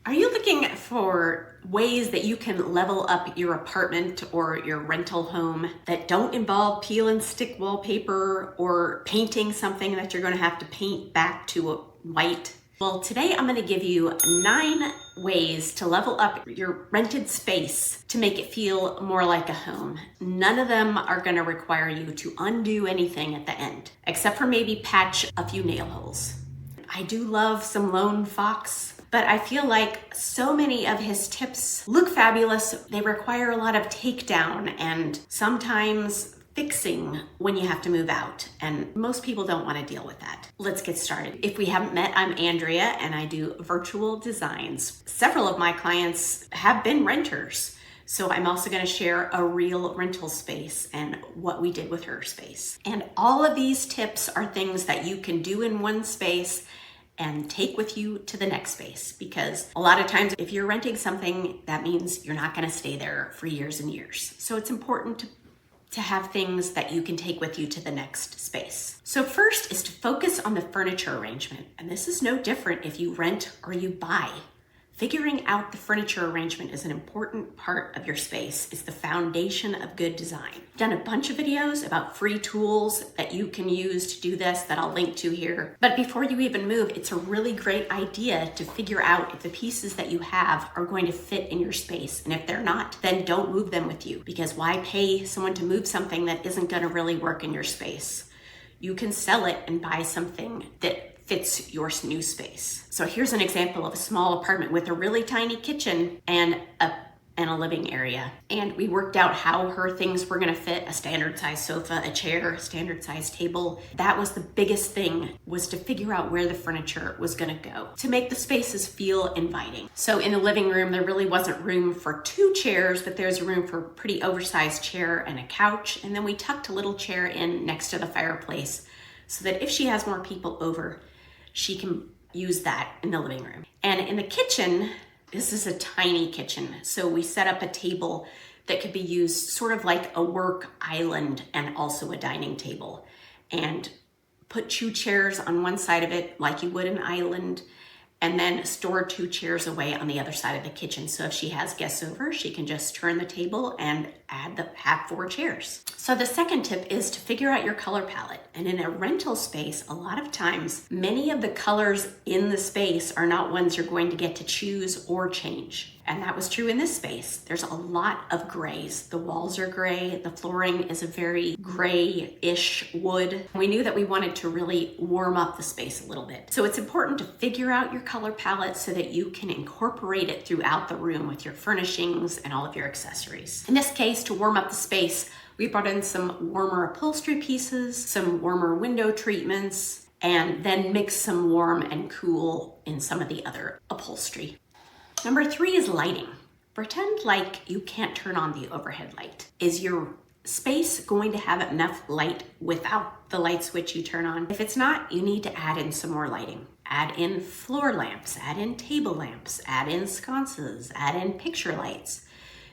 Are you looking for ways that you can level up your apartment or your rental home that don't involve peel and stick wallpaper or painting something that you're going to have to paint back to a white? Well, today I'm going to give you 9 ways to level up your rented space to make it feel more like a home. None of them are going to require you to undo anything at the end, except for maybe patch a few nail holes. I do love some Lone Fox, but I feel like so many of his tips look fabulous. They require a lot of takedown and sometimes fixing when you have to move out, and most people don't want to deal with that. Let's get started. If we haven't met, I'm Andrea and I do virtual designs. Several of my clients have been renters, so I'm also going to share a real rental space and what we did with her space. And all of these tips are things that you can do in one space and take with you to the next space, because a lot of times if you're renting something, that means you're not going to stay there for years and years. So it's important to have things that you can take with you to the next space. So first is to focus on the furniture arrangement. And this is no different if you rent or you buy. Figuring out the furniture arrangement is an important part of your space. It's the foundation of good design. I've done a bunch of videos about free tools that you can use to do this that I'll link to here. But before you even move, it's a really great idea to figure out if the pieces that you have are going to fit in your space. And if they're not, then don't move them with you, because why pay someone to move something that isn't going to really work in your space? You can sell it and buy something that fits your new space. So here's an example of a small apartment with a really tiny kitchen and a living area. And we worked out how her things were gonna fit: a standard size sofa, a chair, a standard size table. That was the biggest thing, was to figure out where the furniture was gonna go to make the spaces feel inviting. So in the living room, there really wasn't room for 2 chairs, but there's room for a pretty oversized chair and a couch. And then we tucked a little chair in next to the fireplace so that if she has more people over, she can use that in the living room. And in the kitchen, this is a tiny kitchen, so we set up a table that could be used sort of like a work island and also a dining table, and put 2 chairs on one side of it like you would an island, and then store 2 chairs away on the other side of the kitchen. So if she has guests over, she can just turn the table and have 4 chairs. So the second tip is to figure out your color palette. And in a rental space, a lot of times, many of the colors in the space are not ones you're going to get to choose or change. And that was true in this space. There's a lot of grays. The walls are gray. The flooring is a very gray-ish wood. We knew that we wanted to really warm up the space a little bit. So it's important to figure out your color palette so that you can incorporate it throughout the room with your furnishings and all of your accessories. In this case, to warm up the space, we brought in some warmer upholstery pieces, some warmer window treatments, and then mixed some warm and cool in some of the other upholstery. Number 3 is lighting. Pretend like you can't turn on the overhead light. Is your space going to have enough light without the light switch you turn on? If it's not, you need to add in some more lighting. Add in floor lamps, add in table lamps, add in sconces, add in picture lights.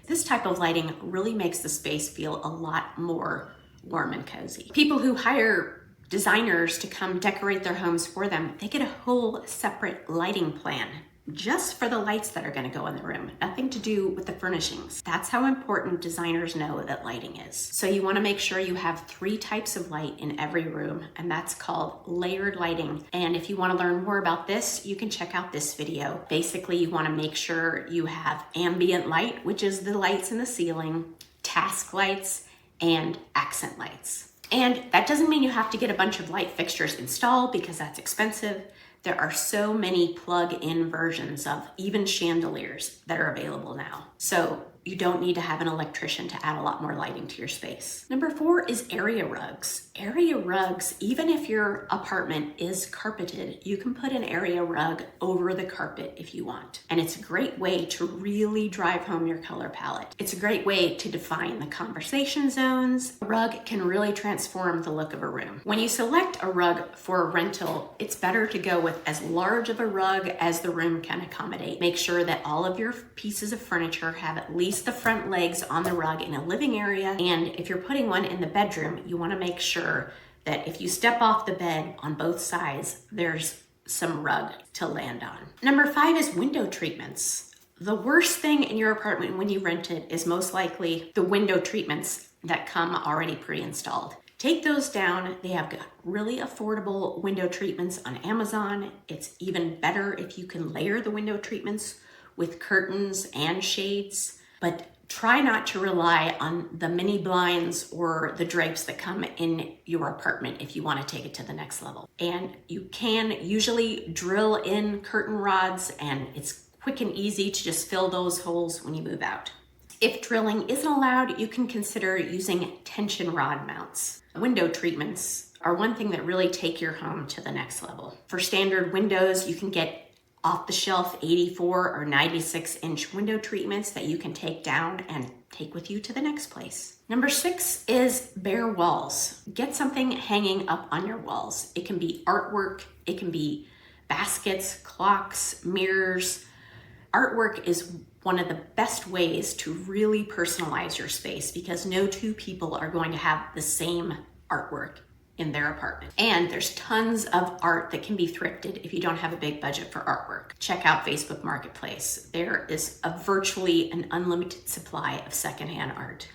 This type of lighting really makes the space feel a lot more warm and cozy. People who hire designers to come decorate their homes for them, they get a whole separate lighting plan just for the lights that are going to go in the room, nothing to do with the furnishings. That's how important designers know that lighting is. So you want to make sure you have 3 types of light in every room, and that's called layered lighting. And if you want to learn more about this, you can check out this video. Basically, you want to make sure you have ambient light, which is the lights in the ceiling, task lights, and accent lights. And that doesn't mean you have to get a bunch of light fixtures installed, because that's expensive. There are so many plug-in versions of even chandeliers that are available now. So you don't need to have an electrician to add a lot more lighting to your space. Number 4 is area rugs. Area rugs, even if your apartment is carpeted, you can put an area rug over the carpet if you want. And it's a great way to really drive home your color palette. It's a great way to define the conversation zones. A rug can really transform the look of a room. When you select a rug for a rental, it's better to go with as large of a rug as the room can accommodate. Make sure that all of your pieces of furniture have at least the front legs on the rug in a living area. And if you're putting one in the bedroom, you want to make sure that if you step off the bed on both sides, there's some rug to land on. Number 5 is window treatments. The worst thing in your apartment when you rent it is most likely the window treatments that come already pre-installed. Take those down. They have got really affordable window treatments on Amazon. It's even better if you can layer the window treatments with curtains and shades, but try not to rely on the mini blinds or the drapes that come in your apartment if you want to take it to the next level. And you can usually drill in curtain rods, and it's quick and easy to just fill those holes when you move out. If drilling isn't allowed, you can consider using tension rod mounts. Window treatments are one thing that really take your home to the next level. For standard windows, you can get off-the-shelf 84 or 96-inch window treatments that you can take down and take with you to the next place. Number 6 is bare walls. Get something hanging up on your walls. It can be artwork, it can be baskets, clocks, mirrors. Artwork is one of the best ways to really personalize your space because no two people are going to have the same artwork in their apartment. And there's tons of art that can be thrifted if you don't have a big budget for artwork. Check out Facebook Marketplace. There is virtually an unlimited supply of secondhand art.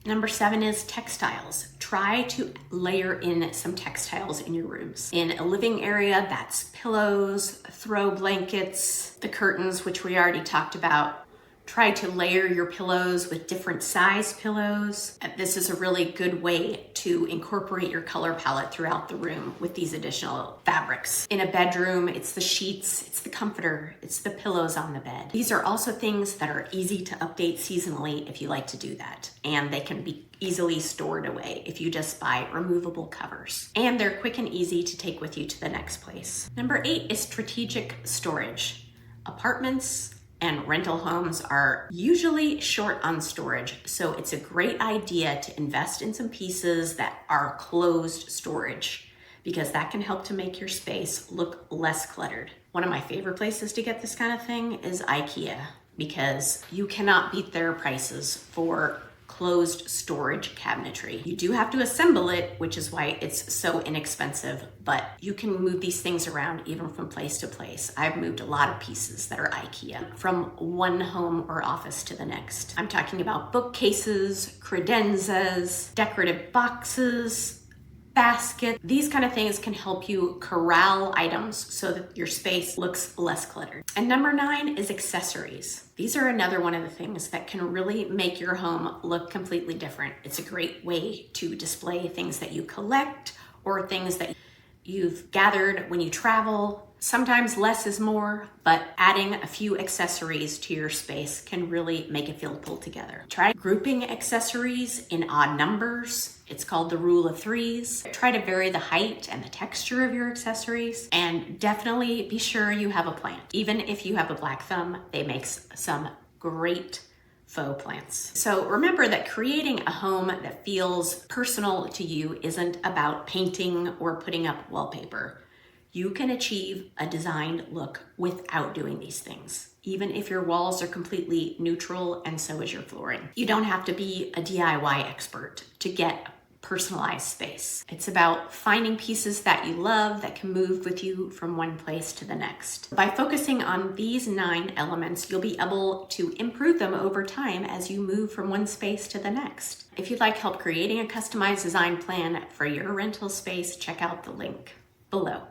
Number 7 is textiles. Try to layer in some textiles in your rooms. In a living area, that's pillows, throw blankets, the curtains, which we already talked about. Try to layer your pillows with different size pillows. This is a really good way to incorporate your color palette throughout the room with these additional fabrics. In a bedroom, it's the sheets, it's the comforter, it's the pillows on the bed. These are also things that are easy to update seasonally if you like to do that. And they can be easily stored away if you just buy removable covers. And they're quick and easy to take with you to the next place. Number 8 is strategic storage. Apartments and rental homes are usually short on storage, so it's a great idea to invest in some pieces that are closed storage because that can help to make your space look less cluttered. One of my favorite places to get this kind of thing is IKEA because you cannot beat their prices for closed storage cabinetry. You do have to assemble it, which is why it's so inexpensive, but you can move these things around even from place to place. I've moved a lot of pieces that are IKEA from one home or office to the next. I'm talking about bookcases, credenzas, decorative boxes, basket. These kind of things can help you corral items so that your space looks less cluttered. And number 9 is accessories. These are another one of the things that can really make your home look completely different. It's a great way to display things that you collect or things that you've gathered when you travel. Sometimes less is more, but adding a few accessories to your space can really make it feel pulled together. Try grouping accessories in odd numbers. It's called the rule of 3s. Try to vary the height and the texture of your accessories, and definitely be sure you have a plant. Even if you have a black thumb, they make some great faux plants. So remember that creating a home that feels personal to you isn't about painting or putting up wallpaper. You can achieve a designed look without doing these things, even if your walls are completely neutral and so is your flooring. You don't have to be a DIY expert to get a personalized space. It's about finding pieces that you love that can move with you from one place to the next. By focusing on these 9 elements, you'll be able to improve them over time as you move from one space to the next. If you'd like help creating a customized design plan for your rental space, check out the link below.